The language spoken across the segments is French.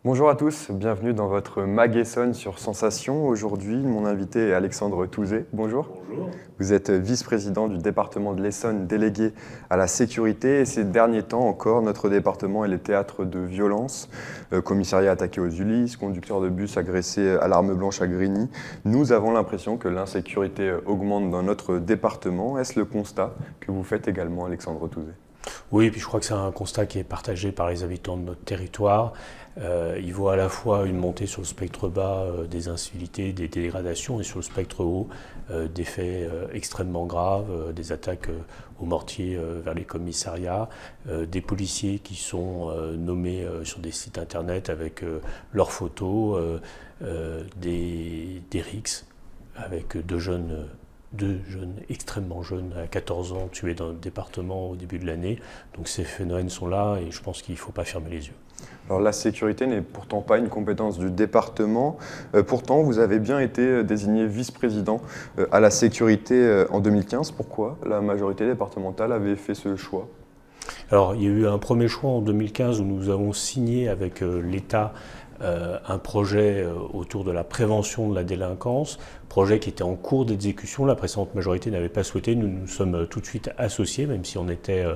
Bonjour à tous, bienvenue dans votre Mag Essonne sur Sensation. Aujourd'hui, mon invité est Alexandre Touzé. Bonjour. Bonjour. Vous êtes vice-président du département de l'Essonne, délégué à la sécurité. Et ces derniers temps encore, notre département est le théâtre de violences. Commissariat attaqué aux Ulysses, conducteur de bus agressé à l'arme blanche à Grigny. Nous avons l'impression que l'insécurité augmente dans notre département. Est-ce le constat que vous faites également, Alexandre Touzé ? Oui, et puis je crois que c'est un constat qui est partagé par les habitants de notre territoire. Il voit à la fois une montée sur le spectre bas des incivilités, des dégradations, et sur le spectre haut des faits extrêmement graves, des attaques au mortier vers les commissariats, des policiers qui sont nommés sur des sites internet avec leurs photos, des rixes avec deux jeunes extrêmement jeunes, à 14 ans, tués dans notre département au début de l'année. Donc ces phénomènes sont là et je pense qu'il ne faut pas fermer les yeux. Alors la sécurité n'est pourtant pas une compétence du département. Pourtant, vous avez bien été désigné vice-président à la sécurité en 2015. Pourquoi la majorité départementale avait fait ce choix ? Alors il y a eu un premier choix en 2015 où nous avons signé avec l'État un projet autour de la prévention de la délinquance, projet qui était en cours d'exécution. La précédente majorité n'avait pas souhaité. Nous nous sommes tout de suite associés, même si on était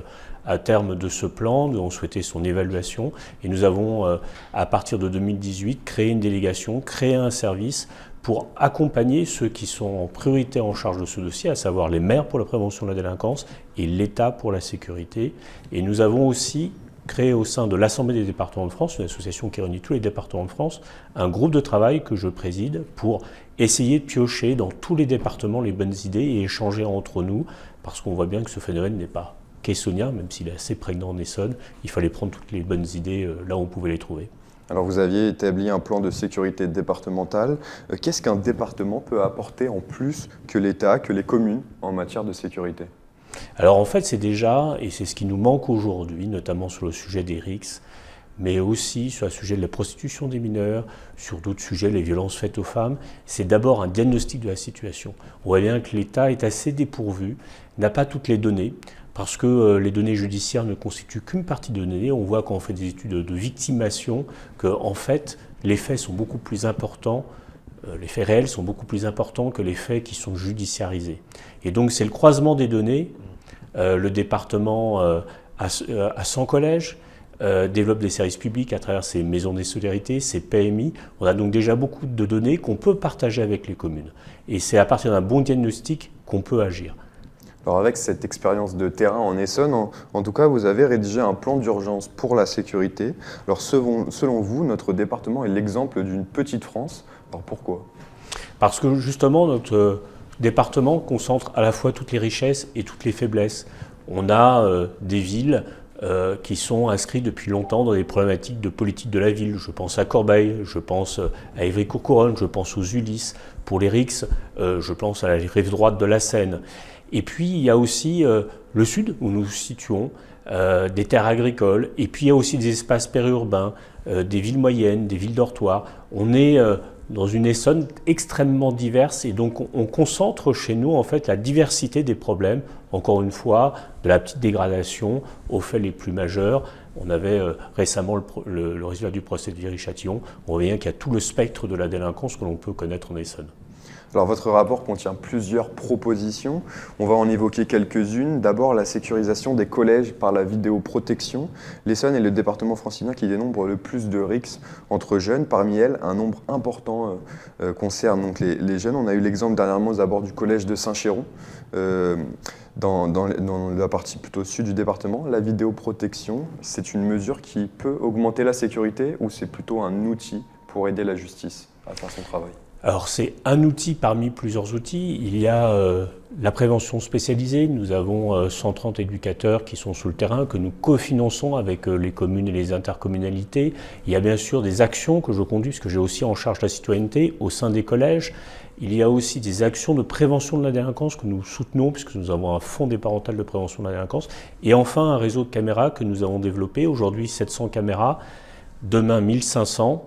à terme de ce plan. Nous avons souhaité son évaluation et nous avons, à partir de 2018, créé une délégation, créé un service pour accompagner ceux qui sont en priorité en charge de ce dossier, à savoir les maires pour la prévention de la délinquance et l'État pour la sécurité. Et nous avons aussi créé au sein de l'Assemblée des départements de France, une association qui réunit tous les départements de France, un groupe de travail que je préside pour essayer de piocher dans tous les départements les bonnes idées et échanger entre nous, parce qu'on voit bien que ce phénomène n'est pas qu'essonnien, même s'il est assez prégnant en Essonne. Il fallait prendre toutes les bonnes idées là où on pouvait les trouver. Alors vous aviez établi un plan de sécurité départementale. Qu'est-ce qu'un département peut apporter en plus que l'État, que les communes en matière de sécurité ? Alors en fait c'est déjà, et c'est ce qui nous manque aujourd'hui, notamment sur le sujet des rixes, mais aussi sur le sujet de la prostitution des mineurs, sur d'autres sujets, les violences faites aux femmes, c'est d'abord un diagnostic de la situation. On voit bien que l'État est assez dépourvu, n'a pas toutes les données, parce que les données judiciaires ne constituent qu'une partie de données. On voit quand on fait des études de victimation que en fait les faits sont beaucoup plus importants. Les faits réels sont beaucoup plus importants que les faits qui sont judiciarisés. Et donc c'est le croisement des données. Le département a 100 collèges, développe des services publics à travers ses maisons des solidarités, ses PMI. On a donc déjà beaucoup de données qu'on peut partager avec les communes. Et c'est à partir d'un bon diagnostic qu'on peut agir. Alors avec cette expérience de terrain en Essonne, en tout cas, vous avez rédigé un plan d'urgence pour la sécurité. Alors selon vous, notre département est l'exemple d'une petite France. Alors pourquoi ? Parce que justement, notre département concentre à la fois toutes les richesses et toutes les faiblesses. On a des villes qui sont inscrites depuis longtemps dans des problématiques de politique de la ville. Je pense à Corbeil, je pense à Évry-Courcouronnes, je pense aux Ulysses. Pour les rixes, je pense à la rive droite de la Seine. Et puis il y a aussi le sud où nous nous situons, des terres agricoles, et puis il y a aussi des espaces périurbains, des villes moyennes, des villes dortoirs. On est dans une Essonne extrêmement diverse et donc on concentre chez nous en fait la diversité des problèmes, encore une fois, de la petite dégradation aux faits les plus majeurs. On avait récemment le résultat du procès de Viry-Châtillon. On voit bien qu'il y a tout le spectre de la délinquance que l'on peut connaître en Essonne. Alors votre rapport contient plusieurs propositions. On va en évoquer quelques-unes. D'abord, la sécurisation des collèges par la vidéoprotection. L'Essonne est le département francilien qui dénombre le plus de rixes entre jeunes. Parmi elles, un nombre important concerne donc les jeunes. On a eu l'exemple dernièrement aux abords du collège de Saint-Chéron, dans la partie plutôt sud du département. La vidéoprotection, c'est une mesure qui peut augmenter la sécurité ou c'est plutôt un outil pour aider la justice à faire son travail ? Alors c'est un outil parmi plusieurs outils. Il y a la prévention spécialisée. Nous avons 130 éducateurs qui sont sur le terrain, que nous cofinançons avec les communes et les intercommunalités. Il y a bien sûr des actions que je conduis, parce que j'ai aussi en charge la citoyenneté au sein des collèges. Il y a aussi des actions de prévention de la délinquance que nous soutenons, puisque nous avons un fonds départemental de prévention de la délinquance. Et enfin un réseau de caméras que nous avons développé. Aujourd'hui 700 caméras, demain 1500.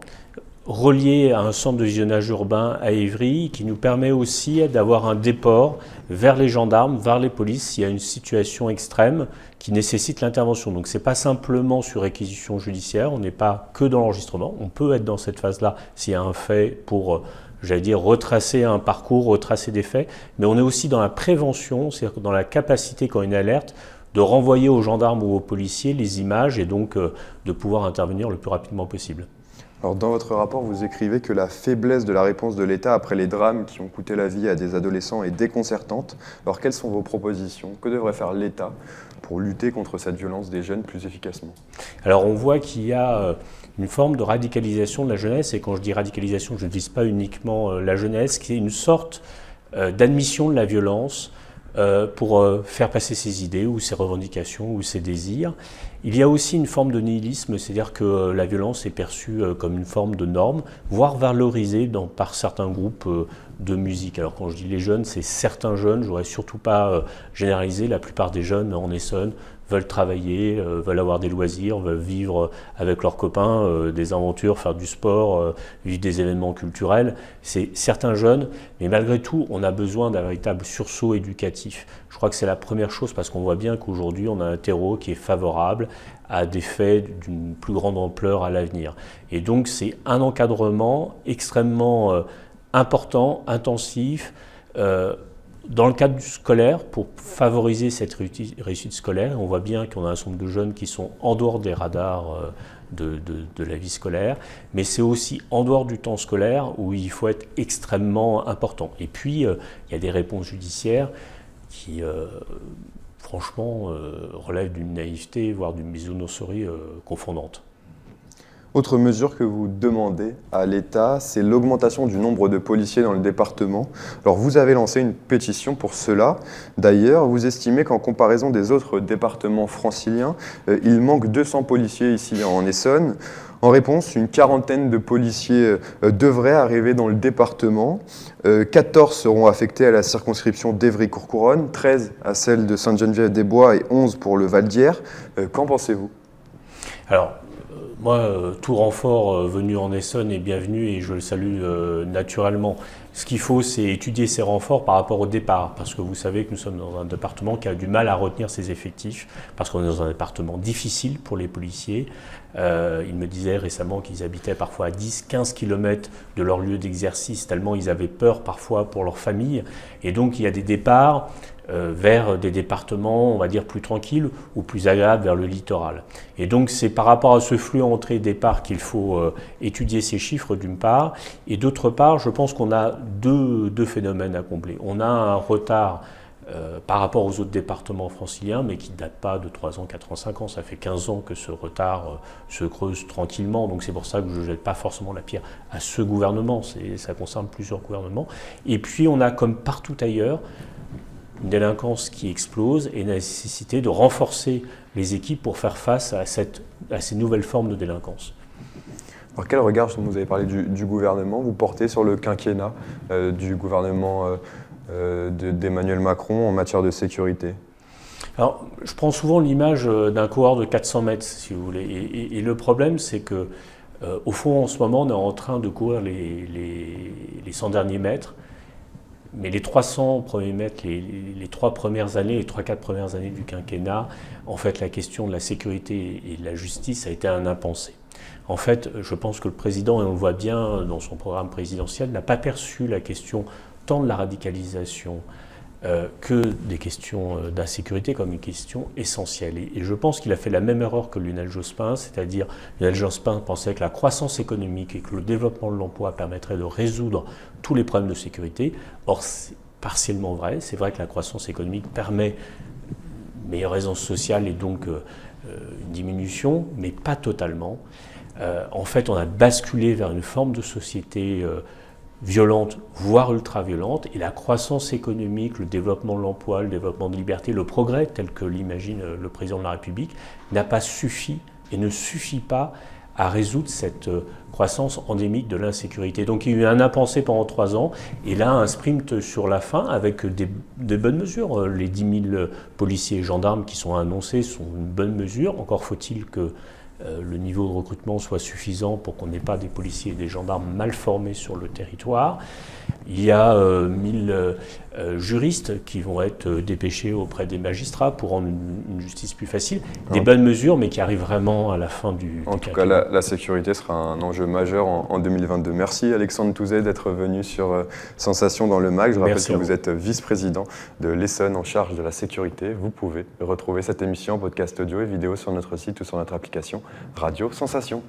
relié à un centre de visionnage urbain à Évry, qui nous permet aussi d'avoir un déport vers les gendarmes, vers les polices, s'il y a une situation extrême qui nécessite l'intervention. Donc ce n'est pas simplement sur réquisition judiciaire, on n'est pas que dans l'enregistrement, on peut être dans cette phase-là s'il y a un fait pour, j'allais dire, retracer un parcours, retracer des faits, mais on est aussi dans la prévention, c'est-à-dire dans la capacité, quand il y a une alerte, de renvoyer aux gendarmes ou aux policiers les images et donc de pouvoir intervenir le plus rapidement possible. Alors, dans votre rapport, vous écrivez que la faiblesse de la réponse de l'État après les drames qui ont coûté la vie à des adolescents est déconcertante. Alors, quelles sont vos propositions? Que devrait faire l'État pour lutter contre cette violence des jeunes plus efficacement? Alors, on voit qu'il y a une forme de radicalisation de la jeunesse, et quand je dis radicalisation, je ne vise pas uniquement la jeunesse, qui est une sorte d'admission de la violence pour faire passer ses idées ou ses revendications ou ses désirs. Il y a aussi une forme de nihilisme, c'est-à-dire que la violence est perçue comme une forme de norme, voire valorisée par certains groupes de musique. Alors quand je dis les jeunes, c'est certains jeunes, je ne voudrais surtout pas généraliser, la plupart des jeunes en Essonne veulent travailler, veulent avoir des loisirs, veulent vivre avec leurs copains des aventures, faire du sport, vivre des événements culturels. C'est certains jeunes, mais malgré tout, on a besoin d'un véritable sursaut éducatif. Je crois que c'est la première chose parce qu'on voit bien qu'aujourd'hui, on a un terreau qui est favorable à des faits d'une plus grande ampleur à l'avenir. Et donc, c'est un encadrement extrêmement important, intensif, dans le cadre du scolaire, pour favoriser cette réussite scolaire. On voit bien qu'on a un certain nombre de jeunes qui sont en dehors des radars de la vie scolaire, mais c'est aussi en dehors du temps scolaire où il faut être extrêmement important. Et puis, il y a des réponses judiciaires qui, franchement, relèvent d'une naïveté, voire d'une bisounourserie confondante. Autre mesure que vous demandez à l'État, c'est l'augmentation du nombre de policiers dans le département. Alors vous avez lancé une pétition pour cela. D'ailleurs, vous estimez qu'en comparaison des autres départements franciliens, il manque 200 policiers ici en Essonne. En réponse, une quarantaine de policiers devraient arriver dans le département. 14 seront affectés à la circonscription d'Évry-Courcouronnes, 13 à celle de Sainte-Geneviève-des-Bois et 11 pour le Val-d'Hier. Qu'en pensez-vous? Alors, moi, tout renfort venu en Essonne est bienvenu et je le salue naturellement. Ce qu'il faut, c'est étudier ces renforts par rapport au départ, parce que vous savez que nous sommes dans un département qui a du mal à retenir ses effectifs, parce qu'on est dans un département difficile pour les policiers. Ils me disaient récemment qu'ils habitaient parfois à 10-15 km de leur lieu d'exercice, tellement ils avaient peur parfois pour leur famille. Et donc, il y a des départs vers des départements, on va dire, plus tranquilles ou plus agréables vers le littoral. Et donc, c'est par rapport à ce flux entrée-départ qu'il faut étudier ces chiffres, d'une part. Et d'autre part, je pense qu'on a deux phénomènes à combler. On a un retard par rapport aux autres départements franciliens, mais qui ne date pas de 3 ans, 4 ans, 5 ans. Ça fait 15 ans que ce retard se creuse tranquillement. Donc c'est pour ça que je ne jette pas forcément la pierre à ce gouvernement. Ça concerne plusieurs gouvernements. Et puis on a, comme partout ailleurs, une délinquance qui explose et la nécessité de renforcer les équipes pour faire face à ces nouvelles formes de délinquance. Alors quel regard, vous avez parlé du gouvernement, vous portez sur le quinquennat du gouvernement d'Emmanuel Macron en matière de sécurité? Alors, je prends souvent l'image d'un coureur de 400 mètres, si vous voulez. Et le problème, c'est que, au fond, en ce moment, on est en train de courir les 100 derniers mètres. Mais les 300 premiers mètres, les 3 premières années, les 3-4 premières années du quinquennat, en fait, la question de la sécurité et de la justice a été un impensé. En fait, je pense que le président, et on le voit bien dans son programme présidentiel, n'a pas perçu la question tant de la radicalisation que des questions d'insécurité comme une question essentielle. Et je pense qu'il a fait la même erreur que Lionel Jospin, c'est-à-dire Lionel Jospin pensait que la croissance économique et que le développement de l'emploi permettrait de résoudre tous les problèmes de sécurité. Or, c'est partiellement vrai. C'est vrai que la croissance économique permet une meilleure aisance sociale et donc une diminution, mais pas totalement. En fait, on a basculé vers une forme de société violente, voire ultra-violente, et la croissance économique, le développement de l'emploi, le développement de liberté, le progrès, tel que l'imagine le président de la République, n'a pas suffi et ne suffit pas à résoudre cette croissance endémique de l'insécurité. Donc il y a eu un impensé pendant 3 ans, et là un sprint sur la fin avec des bonnes mesures. Les 10 000 policiers et gendarmes qui sont annoncés sont une bonne mesure, encore faut-il que le niveau de recrutement soit suffisant pour qu'on n'ait pas des policiers et des gendarmes mal formés sur le territoire. Il y a 1000 juristes qui vont être dépêchés auprès des magistrats pour rendre une justice plus facile. Des bonnes mesures, mais qui arrivent vraiment à la fin du En tout cas, la sécurité sera un enjeu majeur en 2022. Merci Alexandre Touzet d'être venu sur Sensation dans le MAC. Je rappelle que vous êtes vice-président de l'Essonne en charge de la sécurité. Vous pouvez retrouver cette émission en podcast audio et vidéo sur notre site ou sur notre application Radio Sensation.